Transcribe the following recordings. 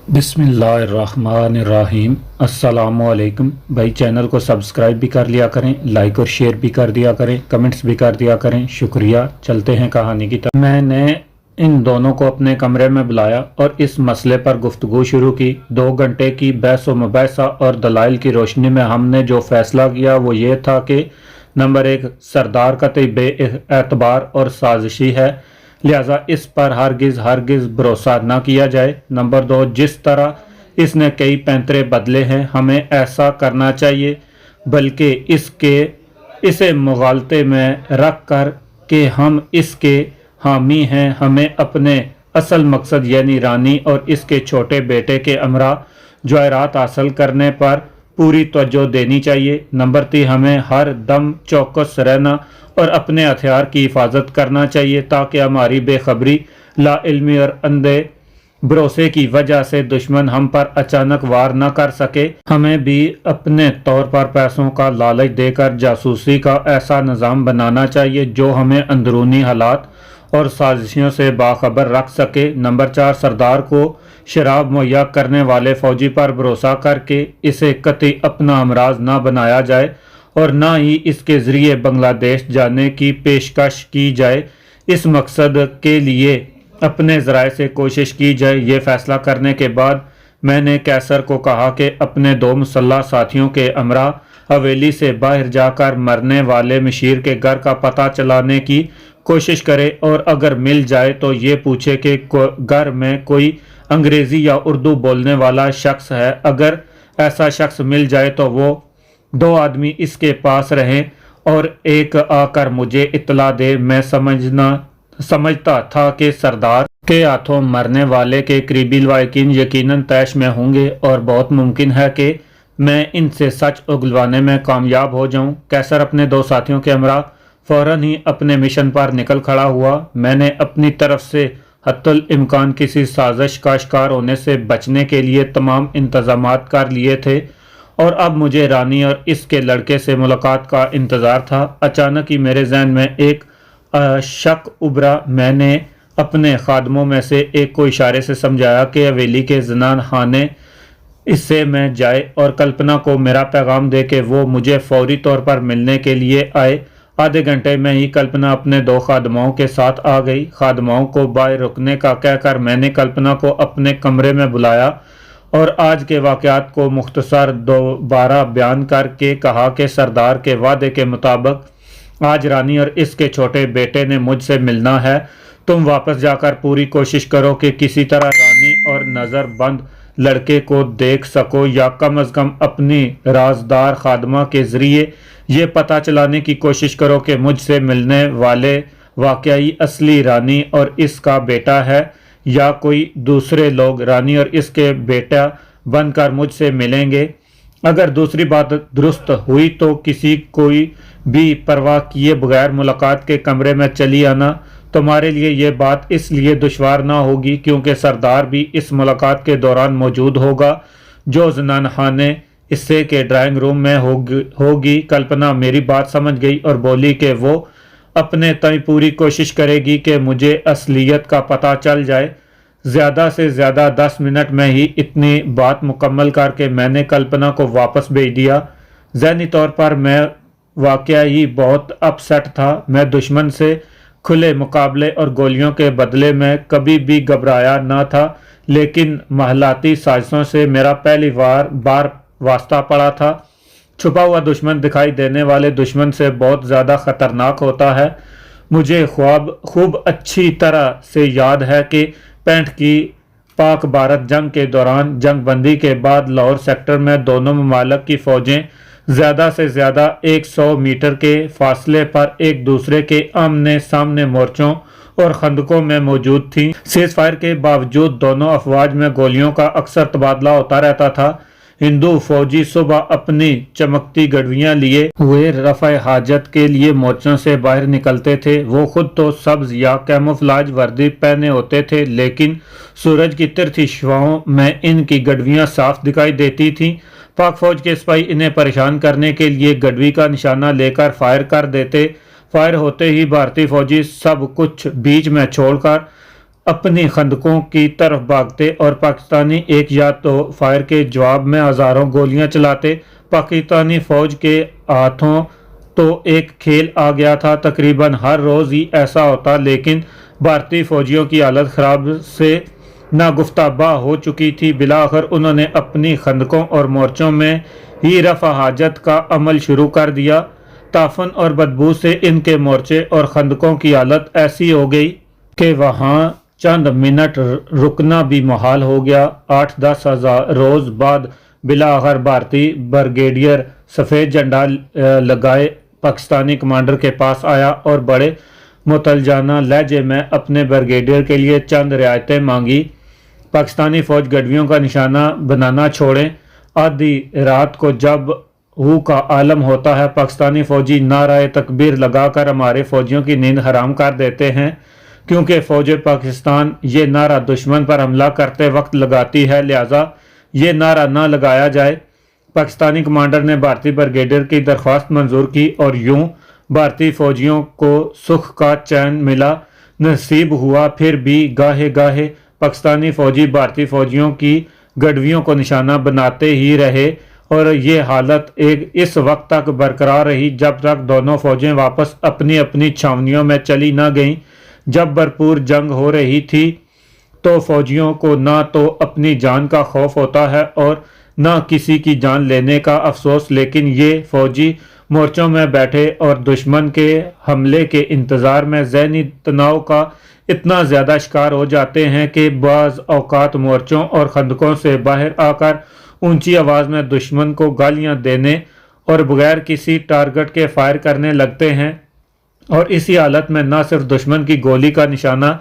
बिस्मिल्लाहिर्रहमानिर्रहीम। अस्सलामुअलैकुम भाई, चैनल को सब्सक्राइब भी कर लिया करें, लाइक और शेयर भी कर दिया करें, कमेंट्स भी कर दिया करें, शुक्रिया। चलते हैं कहानी की तरफ। मैंने इन दोनों को अपने कमरे में बुलाया और इस मसले पर गुफ्तगू शुरू की। 2 घंटे की बहस व मुबाहिसा और दलाइल की रोशनी में हमने जो फैसला किया वो ये था कि नंबर 1, सरदार कतई बेएतबार और साजिशी है, लिहाजा इस पर हरगिज भरोसा न किया जाए। नंबर 2, जिस तरह इसने कई पैंतरे बदले हैं, हमें ऐसा करना चाहिए बल्कि इसे मुगालते में रख कर कि हम इसके हामी हैं। हमें अपने असल मकसद यानी रानी और इसके छोटे बेटे के अमरा जवाहरात हासिल करने पर पूरी तवज्जो देनी चाहिए। नंबर 3, हमें हर दम चौकस रहना और अपने हथियार की हिफाजत करना चाहिए ताकि हमारी बेखबरी, लाइल्मी और अंधे भरोसे की वजह से दुश्मन हम पर अचानक वार न कर सके। हमें भी अपने तौर पर पैसों का लालच देकर जासूसी का ऐसा निज़ाम बनाना चाहिए जो हमें अंदरूनी हालात और साजिशों से बाखबर रख सके। नंबर 4, सरदार को शराब मुहैया करने वाले फौजी पर भरोसा करके इसे कतई अपना हमराज न बनाया जाए और न ही इसके ज़रिए बांग्लादेश जाने की पेशकश की जाए। इस मकसद के लिए अपने ज़राए से कोशिश की जाए। ये फैसला करने के बाद मैंने कैसर को कहा कि अपने 2 मुसल्लह साथियों के हमरा हवेली से बाहर जाकर मरने वाले मशीर के घर का पता चलाने की कोशिश करे और अगर मिल जाए तो ये पूछे कि घर में कोई अंग्रेज़ी या उर्दू बोलने वाला शख्स है। अगर ऐसा शख्स मिल जाए तो वो 2 आदमी इसके पास रहें और एक आकर मुझे इत्तला दे। मैं समझता था कि सरदार के हाथों मरने वाले के करीबी लवाकिन यकीनन तैश में होंगे और बहुत मुमकिन है कि मैं इनसे सच उगलवाने में कामयाब हो जाऊं। कैसर अपने 2 साथियों के हमरा फौरन ही अपने मिशन पर निकल खड़ा हुआ। मैंने अपनी तरफ से हत्तुल इम्कान किसी साजिश का शिकार होने से बचने के लिए तमाम इंतजामात कर लिए थे और अब मुझे रानी और इसके लड़के से मुलाकात का इंतज़ार था। अचानक ही मेरे जहन में एक शक उभरा। मैंने अपने खादमों में से एक को इशारे से समझाया कि हवेली के ज़नान खाने इससे मैं जाए और कल्पना को मेरा पैगाम दे के वो मुझे फौरी तौर पर मिलने के लिए आए। आधे घंटे में ही कल्पना अपने 2 खादमाओं के साथ आ गई। खादमाओं को बाहर रुकने का कहकर मैंने कल्पना को अपने कमरे में बुलाया और आज के वाक़यात को मुख्तसर दोबारा बयान करके कहा कि सरदार के वादे के मुताबिक आज रानी और इसके छोटे बेटे ने मुझसे मिलना है। तुम वापस जाकर पूरी कोशिश करो कि किसी तरह रानी और नज़रबंद लड़के को देख सको या कम अज़ कम अपनी राजदार खादमा के ज़रिए ये पता चलाने की कोशिश करो कि मुझसे मिलने वाले वाकई असली रानी और इसका बेटा है या कोई दूसरे लोग रानी और इसके बेटा बनकर मुझसे मिलेंगे। अगर दूसरी बात दुरुस्त हुई तो कोई भी परवाह किए बगैर मुलाकात के कमरे में चली आना। तुम्हारे लिए ये बात इसलिए दुश्वार ना होगी क्योंकि सरदार भी इस मुलाकात के दौरान मौजूद होगा जो ज़नानखाने हिस्से के ड्राइंग रूम में होगी। कल्पना मेरी बात समझ गई और बोली कि वो अपने तय पूरी कोशिश करेगी कि मुझे असलियत का पता चल जाए। ज़्यादा से ज़्यादा 10 मिनट में ही इतनी बात मुकम्मल करके मैंने कल्पना को वापस भेज दिया। ज़हनी तौर पर मैं वाकई बहुत अपसेट था। मैं दुश्मन से खुले मुकाबले और गोलियों के बदले में कभी भी घबराया न था, लेकिन महलाती साजिशों से मेरा पहली बार वास्ता पड़ा था। छुपा हुआ दुश्मन दिखाई देने वाले दुश्मन से बहुत ज़्यादा ख़तरनाक होता है। मुझे खूब अच्छी तरह से याद है कि 65 की पाक भारत जंग के दौरान जंगबंदी के बाद लाहौर सेक्टर में दोनों ममालिक की फ़ौजें ज़्यादा से ज़्यादा 100 मीटर के फासले पर एक दूसरे के आमने सामने मोर्चों और खंदकों में मौजूद थीं। सीज़ फायर के बावजूद दोनों अफवाज में गोलियों का अक्सर तबादला होता रहता था। हिंदू फौजी सुबह अपनी चमकती गड़वियाँ लिए हुए रफ़ा हाजत के लिए मोर्चों से बाहर निकलते थे। वो खुद तो सब्ज़ या कैमोफ्लाज वर्दी पहने होते थे, लेकिन सूरज की तिरछी शुआओं में इनकी गड़वियाँ साफ दिखाई देती थीं। पाक फौज के सिपाही इन्हें परेशान करने के लिए गड़वी का निशाना लेकर फायर कर देते। फायर होते ही भारतीय फौजी सब कुछ बीच में छोड़कर اپنی خندقوں کی طرف بھاگتے اور پاکستانی ایک یا تو فائر کے جواب میں ہزاروں گولیاں چلاتے۔ پاکستانی فوج کے ہاتھوں تو ایک کھیل آ گیا تھا، تقریباً ہر روز ہی ایسا ہوتا، لیکن بھارتی فوجیوں کی حالت خراب سے ناگفتہ ہو چکی تھی۔ بالآخر انہوں نے اپنی خندقوں اور مورچوں میں ہی رفع حاجت کا عمل شروع کر دیا۔ تعفن اور بدبو سے ان کے مورچے اور خندقوں کی حالت ایسی ہو گئی کہ وہاں چند منٹ رکنا بھی محال ہو گیا۔ 8-10 روز بعد بالآخر بھارتی بریگیڈیئر سفید جھنڈا لگائے پاکستانی کمانڈر کے پاس آیا اور بڑے متلجانہ لہجے میں اپنے بریگیڈیئر کے لیے چند رعایتیں مانگی۔ پاکستانی فوج گڈویوں کا نشانہ بنانا چھوڑیں۔ آدھی رات کو جب ہو کا عالم ہوتا ہے، پاکستانی فوجی نعرہ تکبیر لگا کر ہمارے فوجیوں کی نیند حرام کر دیتے ہیں، کیونکہ فوج پاکستان یہ نعرہ دشمن پر حملہ کرتے وقت لگاتی ہے، لہذا یہ نعرہ نہ لگایا جائے۔ پاکستانی کمانڈر نے بھارتی بریگیڈیئر کی درخواست منظور کی اور یوں بھارتی فوجیوں کو سکھ کا چین ملا نصیب ہوا۔ پھر بھی گاہے گاہے پاکستانی فوجی بھارتی فوجیوں کی گڈویوں کو نشانہ بناتے ہی رہے اور یہ حالت اس وقت تک برقرار رہی جب تک دونوں فوجیں واپس اپنی اپنی چھاونیوں میں چلی نہ گئیں۔ جب بھرپور جنگ ہو رہی تھی تو فوجیوں کو نہ تو اپنی جان کا خوف ہوتا ہے اور نہ کسی کی جان لینے کا افسوس، لیکن یہ فوجی مورچوں میں بیٹھے اور دشمن کے حملے کے انتظار میں ذہنی تناؤ کا اتنا زیادہ شکار ہو جاتے ہیں کہ بعض اوقات مورچوں اور خندقوں سے باہر آ کر اونچی آواز میں دشمن کو گالیاں دینے اور بغیر کسی ٹارگٹ کے فائر کرنے لگتے ہیں، اور اسی حالت میں نہ صرف دشمن کی گولی کا نشانہ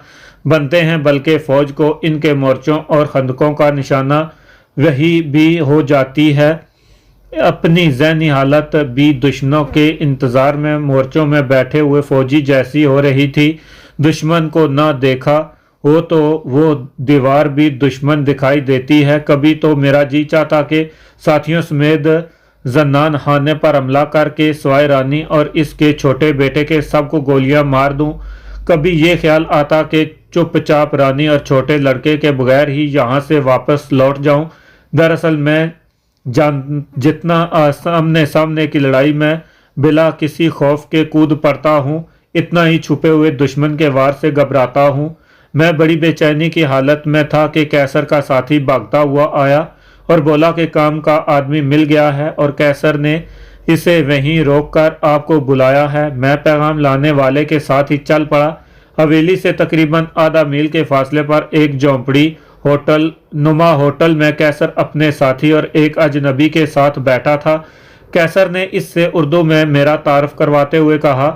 بنتے ہیں بلکہ فوج کو ان کے مورچوں اور خندقوں کا نشانہ وہی بھی ہو جاتی ہے۔ اپنی ذہنی حالت بھی دشمنوں کے انتظار میں مورچوں میں بیٹھے ہوئے فوجی جیسی ہو رہی تھی۔ دشمن کو نہ دیکھا ہو تو وہ دیوار بھی دشمن دکھائی دیتی ہے۔ کبھی تو میرا جی چاہتا کہ ساتھیوں سمیت زنان خانے پر حملہ کر کے سوائے رانی اور اس کے چھوٹے بیٹے کے سب کو گولیاں مار دوں۔ کبھی یہ خیال آتا کہ چپ چاپ رانی اور چھوٹے لڑکے کے بغیر ہی یہاں سے واپس لوٹ جاؤں۔ دراصل میں جتنا آمنے سامنے کی لڑائی میں بلا کسی خوف کے کود پڑتا ہوں، اتنا ہی چھپے ہوئے دشمن کے وار سے گھبراتا ہوں۔ میں بڑی بے چینی کی حالت میں تھا کہ کیسر کا ساتھی بھاگتا ہوا آیا اور بولا کہ کام کا آدمی مل گیا ہے اور کیسر نے اسے وہیں روک کر آپ کو بلایا ہے۔ میں پیغام لانے والے کے ساتھ ہی چل پڑا۔ حویلی سے تقریباً آدھا میل کے فاصلے پر ایک جھونپڑی نما ہوٹل میں کیسر اپنے ساتھی اور ایک اجنبی کے ساتھ بیٹھا تھا۔ کیسر نے اس سے اردو میں میرا تعارف کرواتے ہوئے کہا،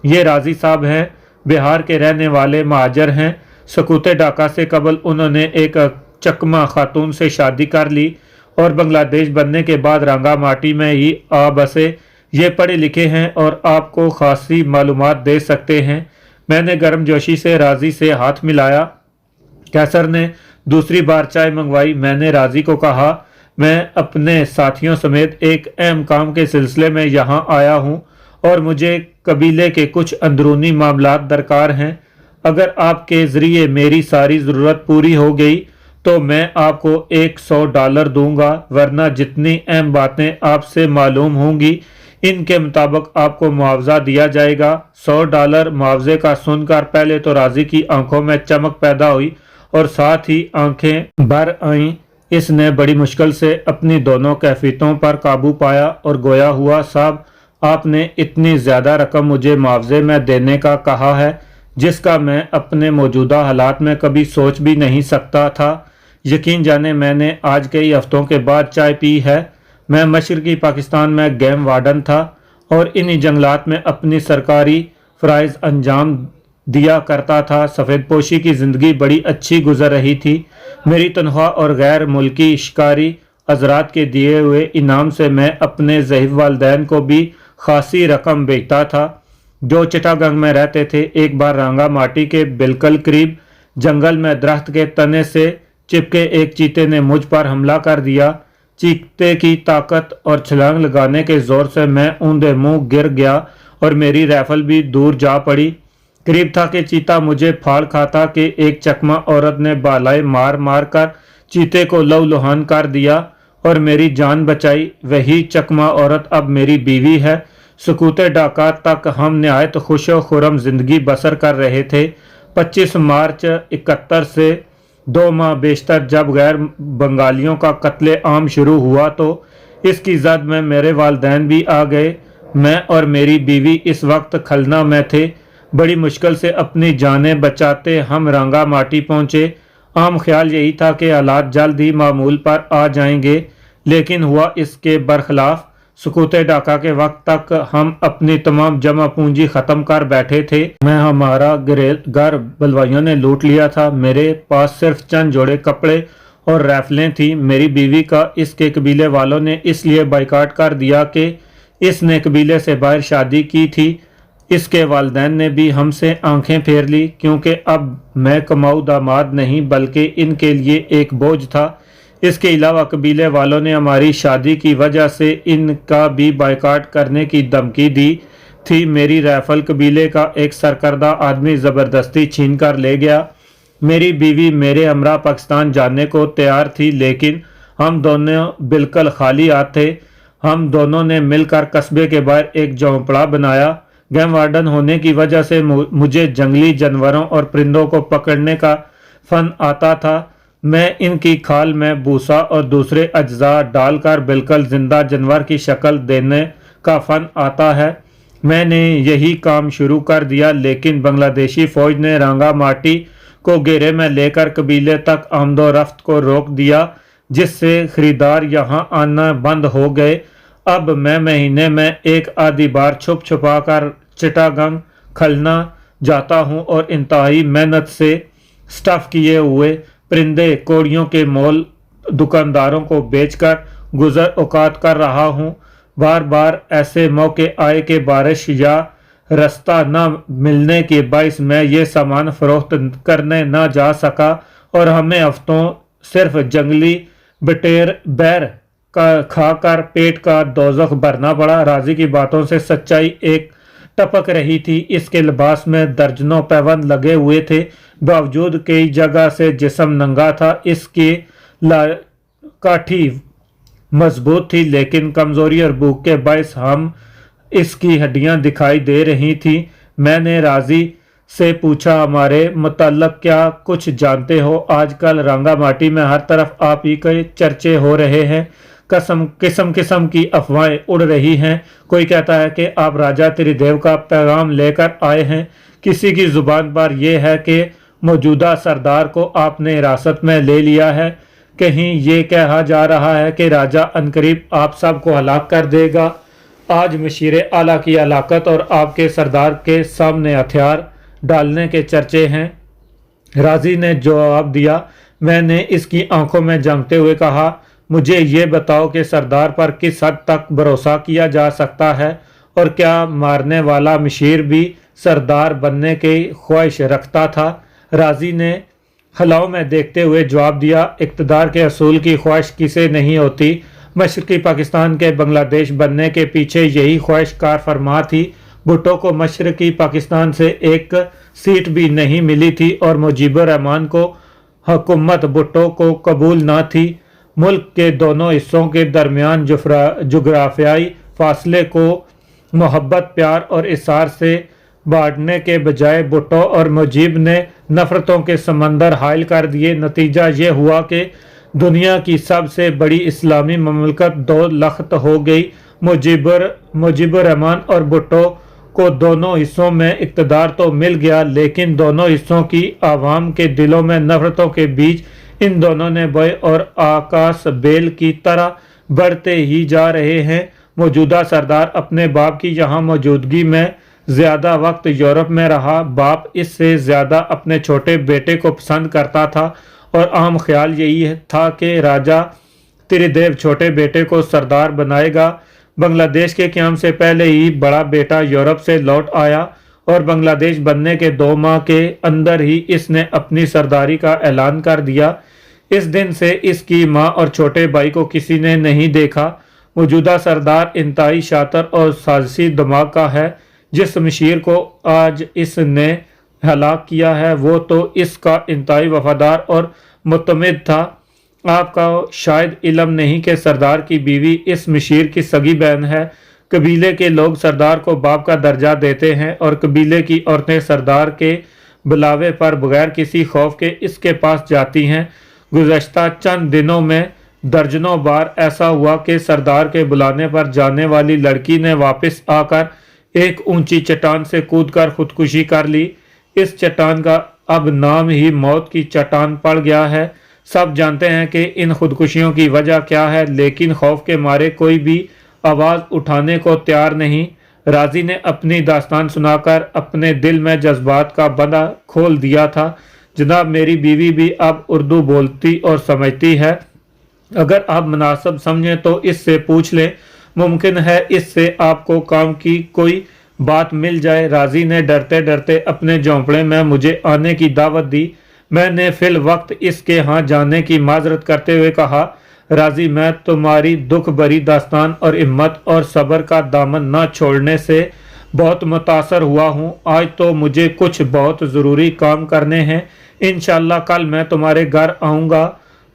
یہ راضی صاحب ہیں، بہار کے رہنے والے مہاجر ہیں۔ سکوت ڈھاکہ سے قبل انہوں نے ایک چکما خاتون سے شادی کر لی اور بنگلہ دیش بننے کے بعد رنگا ماٹی میں ہی آ بسے۔ یہ پڑھے لکھے ہیں اور آپ کو خاصی معلومات دے سکتے ہیں۔ میں نے گرم جوشی سے راضی سے ہاتھ ملایا۔ کیسر نے دوسری بار چائے منگوائی۔ میں نے راضی کو کہا، میں اپنے ساتھیوں سمیت ایک اہم کام کے سلسلے میں یہاں آیا ہوں اور مجھے قبیلے کے کچھ اندرونی معاملات درکار ہیں۔ اگر آپ کے ذریعے میری ساری ضرورت پوری ہو گئی تو میں آپ کو $100 دوں گا، ورنہ جتنی اہم باتیں آپ سے معلوم ہوں گی ان کے مطابق آپ کو معاوضہ دیا جائے گا۔ $100 معاوضے کا سن کر پہلے تو راضی کی آنکھوں میں چمک پیدا ہوئی اور ساتھ ہی آنکھیں بھر آئیں۔ اس نے بڑی مشکل سے اپنی دونوں کیفیتوں پر قابو پایا اور گویا ہوا، صاحب آپ نے اتنی زیادہ رقم مجھے معاوضے میں دینے کا کہا ہے جس کا میں اپنے موجودہ حالات میں کبھی سوچ بھی نہیں سکتا تھا۔ یقین جانے میں نے آج کئی ہفتوں کے بعد چائے پی ہے۔ میں مشرقی پاکستان میں گیم وارڈن تھا اور انہی جنگلات میں اپنی سرکاری فرائض انجام دیا کرتا تھا۔ سفید پوشی کی زندگی بڑی اچھی گزر رہی تھی۔ میری تنخواہ اور غیر ملکی شکاری حضرات کے دیے ہوئے انعام سے میں اپنے ضعیف والدین کو بھی خاصی رقم بھیجتا تھا جو چٹاگنگ میں رہتے تھے۔ ایک بار رانگا ماٹی کے بالکل قریب جنگل میں درخت کے تنے سے چپکے ایک چیتے نے مجھ پر حملہ کر دیا۔ چیتے کی طاقت اور چھلانگ لگانے کے زور سے میں اوندے منہ گر گیا اور میری رائفل بھی دور جا پڑی۔ करीब था कि चीता मुझे फाड़ खाता कि एक चकमा औरत ने बालाए मार मार कर चीते को लहूलुहान कर दिया और मेरी जान बचाई। वही चकमा औरत अब मेरी बीवी है। सकूते डाका तक हम नहायत खुश खुरम जिंदगी बसर कर रहे थे। 25 मार्च 71 से 2 माह बेशतर जब गैर बंगालियों का कत्ले आम शुरू हुआ तो इसकी जद में मेरे वालिदैन भी आ गए। मैं और मेरी बीवी इस वक्त खलना में थे। बड़ी मुश्किल से अपनी जानें बचाते हम रंगा माटी पहुंचे। आम ख्याल यही था कि हालात जल्द ही मामूल पर आ जाएंगे, लेकिन हुआ इसके बरखिलाफ। सुकूते डाका के वक्त तक हम अपनी तमाम जमा पूंजी ख़त्म कर बैठे थे। मैं हमारा घर बलवाइयों ने लूट लिया था। मेरे पास सिर्फ चंद जोड़े कपड़े और राइफलें थी। मेरी बीवी का इसके कबीले वालों ने इसलिए बाइकाट कर दिया कि इसने कबीले से बाहर शादी की थी। इसके वालिदैन ने भी हमसे आंखें फेर ली, क्योंकि अब मैं कमाऊ दामाद नहीं बल्कि इनके लिए एक बोझ था। इसके अलावा कबीले वालों ने हमारी शादी की वजह से इनका भी बाइकाट करने की धमकी दी थी। मेरी राइफल कबीले का एक सरकर्दा आदमी ज़बरदस्ती छीन कर ले गया। मेरी बीवी मेरे हमरा पाकिस्तान जाने को तैयार थी, लेकिन हम दोनों बिल्कुल खाली हाथ थे। हम दोनों ने मिलकर कस्बे के बाहर एक झोंपड़ा बनाया। गेम वार्डन होने की वजह से मुझे जंगली जानवरों और परिंदों को पकड़ने का फन आता था। मैं इनकी खाल में भूसा और दूसरे अज्जा डालकर बिल्कुल जिंदा जानवर की शक्ल देने का फन आता है। मैंने यही काम शुरू कर दिया, लेकिन बांग्लादेशी फौज ने रंगा माटी को घेरे में लेकर कबीले तक आमदो रफ्त को रोक दिया, जिससे खरीदार यहाँ आना बंद हो गए। अब मैं महीने में एक आधी बार छुप छुपा कर चिटागंग खलना जाता हूँ और इंतहाई मेहनत से स्टफ किए हुए परिंदे कोड़ियों के मोल दुकानदारों को बेचकर गुजर औकात कर रहा हूँ। बार बार ऐसे मौके आए कि बारिश या रास्ता न मिलने के बायस मैं ये सामान फरोख्त करने न जा सका और हमें हफ्तों सिर्फ जंगली बटेर बैर का खाकर पेट का दोजख भरना पड़ा। राजी की बातों से सच्चाई एक टपक रही थी। इसके लिबास में दर्जनों पैबंद लगे हुए थे, बावजूद कई जगह से जिस्म नंगा था। इसकी काठी मजबूत थी, लेकिन कमजोरी और भूख के बायस हम इसकी हड्डियां दिखाई दे रही थी। मैंने राजी से पूछा, हमारे मुतल्लक क्या कुछ जानते हो? आजकल रंगा माटी में हर तरफ आप ही के चर्चे हो रहे हैं। किस्म किस्म की अफवाहें उड़ रही हैं। कोई कहता है कि आप राजा त्रिदेव का पैगाम लेकर आए हैं। किसी की जुबान पर यह है कि मौजूदा सरदार को आपने हिरासत में ले लिया है। कहीं ये कहा जा रहा है कि राजा अनकरीब आप सबको हलाक कर देगा। आज मशीर आला की हलाकत और आपके सरदार के सामने हथियार डालने के चर्चे हैं। राजी ने जवाब दिया। मैंने इसकी आंखों में झांकते हुए कहा, मुझे ये बताओ कि सरदार पर किस हद तक भरोसा किया जा सकता है और क्या मारने वाला मशीर भी सरदार बनने की ख्वाहिश रखता था? राजी ने हलाओं में देखते हुए जवाब दिया, इक़्तिदार के असूल की ख्वाहिश किसे नहीं होती। मशरक़ी पाकिस्तान के बांग्लादेश बनने के पीछे यही ख्वाहिश कार फरमा थी। भुट्टो को मशरक़ी पाकिस्तान से एक सीट भी नहीं मिली थी और मुजीबुर रहमान को हुकूमत भुट्टो को कबूल न थी। मुल्क के दोनों हिस्सों के दरमियान जुग्राफियाई फासले को मोहब्बत, प्यार और इसार से बांटने के बजाय भुट्टो और मुजीब ने नफरतों के समंदर हायल कर दिए। नतीजा ये हुआ कि दुनिया की सबसे बड़ी इस्लामी ममलकत दो लख्त हो गई। मुजीबुर रहमान और भुट्टो को दोनों हिस्सों में इक़्तिदार तो मिल गया, लेकिन दोनों हिस्सों की आवाम के दिलों में नफरतों के बीज इन दोनों ने बोए और आकाश बेल की तरह बढ़ते ही जा रहे हैं। मौजूदा सरदार अपने बाप की यहाँ मौजूदगी में ज़्यादा वक्त यूरोप में रहा। बाप इससे ज़्यादा अपने छोटे बेटे को पसंद करता था और आम ख्याल यही था कि राजा त्रिदेव छोटे बेटे को सरदार बनाएगा। बांग्लादेश के क़याम से पहले ही बड़ा बेटा यूरोप से लौट आया और बांग्लादेश बनने के 2 माह के अंदर ही इसने अपनी सरदारी का ऐलान कर दिया। इस दिन से इसकी माँ और छोटे भाई को किसी ने नहीं देखा। मौजूदा सरदार इंतहाई शातिर और साजिशी दिमाग का है। जिस मशीर को आज इसने हलाक किया है वो तो इसका इंतहाई वफादार और मुतमिद था। आपका शायद इल्म नहीं कि सरदार की बीवी इस मशीर की सगी बहन है। कबीले के लोग सरदार को बाप का दर्जा देते हैं और कबीले की औरतें सरदार के बुलावे पर बगैर किसी खौफ के इसके पास जाती हैं। गुज़श्ता चंद दिनों में दर्जनों बार ऐसा हुआ कि सरदार के बुलाने पर जाने वाली लड़की ने वापस आकर एक ऊंची चट्टान से कूदकर खुदकुशी कर ली। इस चट्टान का अब नाम ही मौत की चट्टान पड़ गया है। सब जानते हैं कि इन खुदकुशियों की वजह क्या है, लेकिन खौफ के मारे कोई भी आवाज़ उठाने को तैयार नहीं। राजी ने अपनी दास्तान सुनाकर अपने दिल में जज्बात का बंधा खोल दिया था। जनाब, मेरी बीवी भी अब उर्दू बोलती और समझती है। अगर आप मुनासिब समझें तो इससे पूछ लें, मुमकिन है इससे आपको काम की कोई बात मिल जाए। राजी ने डरते डरते अपने झोंपड़े में मुझे आने की दावत दी। मैंने फिल वक्त इसके यहाँ जाने की माजरत करते हुए कहा, राजी, मैं तुम्हारी दुख भरी दास्तान और हिम्मत और सब्र का दामन न छोड़ने से बहुत मुतासर हुआ हूँ। आज तो मुझे कुछ बहुत ज़रूरी काम करने हैं। इंशाअल्लाह कल मैं तुम्हारे घर आऊँगा।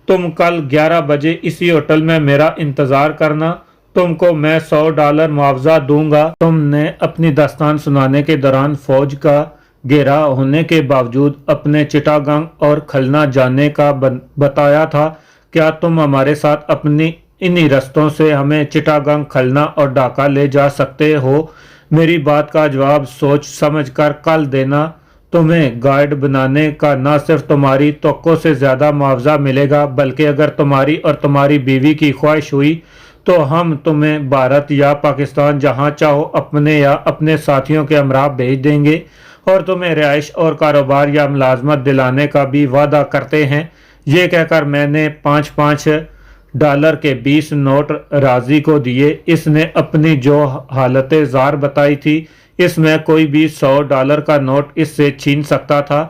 तुम कल 11 बजे इसी होटल में मेरा इंतज़ार करना। तुमको मैं $100 मुआवजा दूंगा। तुमने अपनी दास्तान सुनाने के दौरान फौज का घेरा होने के बावजूद अपने चिटागांग और खलना जाने का बताया था। क्या तुम हमारे साथ अपनी इन्हीं रस्तों से हमें चिटागांग, खलना और ढाका ले जा सकते हो? मेरी बात का जवाब सोच समझ कर कल देना। तुम्हें गाइड बनाने का न सिर्फ तुम्हारी तवक्को से ज़्यादा मुआवजा मिलेगा, बल्कि अगर तुम्हारी और तुम्हारी बीवी की ख्वाहिश हुई तो हम तुम्हें भारत या पाकिस्तान जहां चाहो अपने या अपने साथियों के हमरा भेज देंगे और तुम्हें रिहाइश और कारोबार या मुलाजमत दिलाने का भी वादा करते हैं। ये कहकर मैंने $5 के 20 नोट राजी को दिए। इसने अपनी जो हालत ज़ार बताई थी, इसमें कोई भी $100 का नोट इससे छीन सकता था।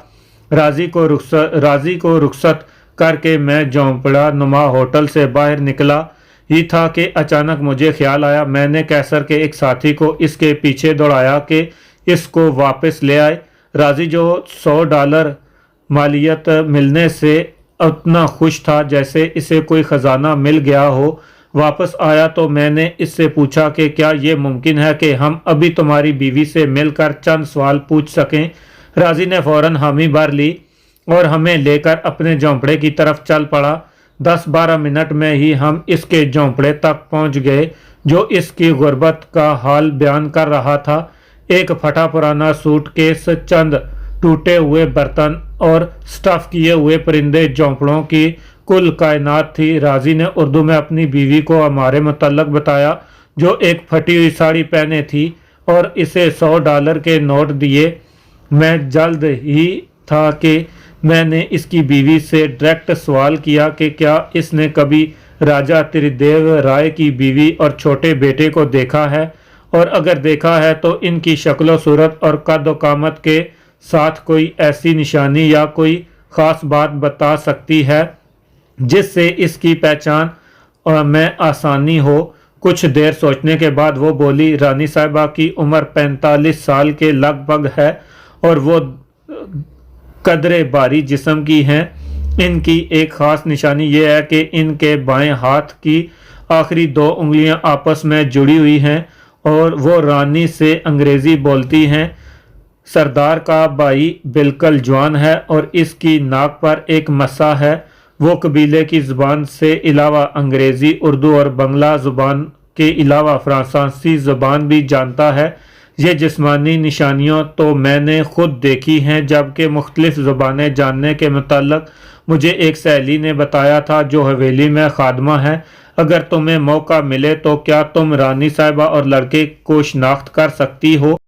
राजी को रुखसत करके मैं झोंपड़ा नुमा होटल से बाहर निकला ही था कि अचानक मुझे ख्याल आया। मैंने कैसर के एक साथी को इसके पीछे दौड़ाया कि इसको वापस ले आए। राजी जो $100 मालियत मिलने से उतना खुश था जैसे इसे कोई ख़जाना मिल गया हो। वापस आया तो मैंने इससे पूछा कि क्या ये मुमकिन है कि हम अभी तुम्हारी बीवी से मिलकर चंद सवाल पूछ सकें। राजी ने फ़ौरन हामी भर ली और हमें लेकर अपने झोंपड़े की तरफ चल पड़ा। 10-12 मिनट में ही हम इसके झोंपड़े तक पहुंच गए, जो इसकी गुर्बत का हाल बयान कर रहा था। एक फटा पुराना सूटकेस, चंद टूटे हुए बर्तन और स्टफ किए हुए परिंदे झोंपड़ों की कुल कायनात थी। राजी ने उर्दू में अपनी बीवी को हमारे मुतल्लक बताया, जो एक फटी हुई साड़ी पहने थी, और इसे $100 के नोट दिए। मैं जल्द ही था कि मैंने इसकी बीवी से डायरेक्ट सवाल किया कि क्या इसने कभी राजा त्रिदेव राय की बीवी और छोटे बेटे को देखा है, और अगर देखा है तो इनकी शक्ल सूरत और कद कामत के साथ कोई ऐसी निशानी या कोई ख़ास बात बता सकती है जिससे इसकी पहचान में आसानी हो। कुछ देर सोचने के बाद वो बोली, रानी साहिबा की उम्र 45 साल के लगभग है और वो कदरे भारी जिस्म की हैं। इनकी एक ख़ास निशानी ये है कि इनके बाएं हाथ की आखिरी 2 उंगलियां आपस में जुड़ी हुई हैं और वो रानी से अंग्रेज़ी बोलती हैं। सरदार का भाई बिल्कुल जवान है और इसकी नाक पर एक मस्सा है। वो कबीले की ज़ुबान से अलावा अंग्रेज़ी, उर्दू और बंगला ज़ुबान के अलावा फ्रांसीसी ज़ुबान भी जानता है। ये जिस्मानी निशानियाँ तो मैंने ख़ुद देखी हैं, जबकि मुख्तलिफ़ ज़ुबानें जानने के मुताल्लिक़ मुझे एक सहेली ने बताया था जो हवेली में खादमा है। अगर तुम्हें मौका मिले तो क्या तुम रानी साहिबा और लड़के को शनाख्त कर सकती हो?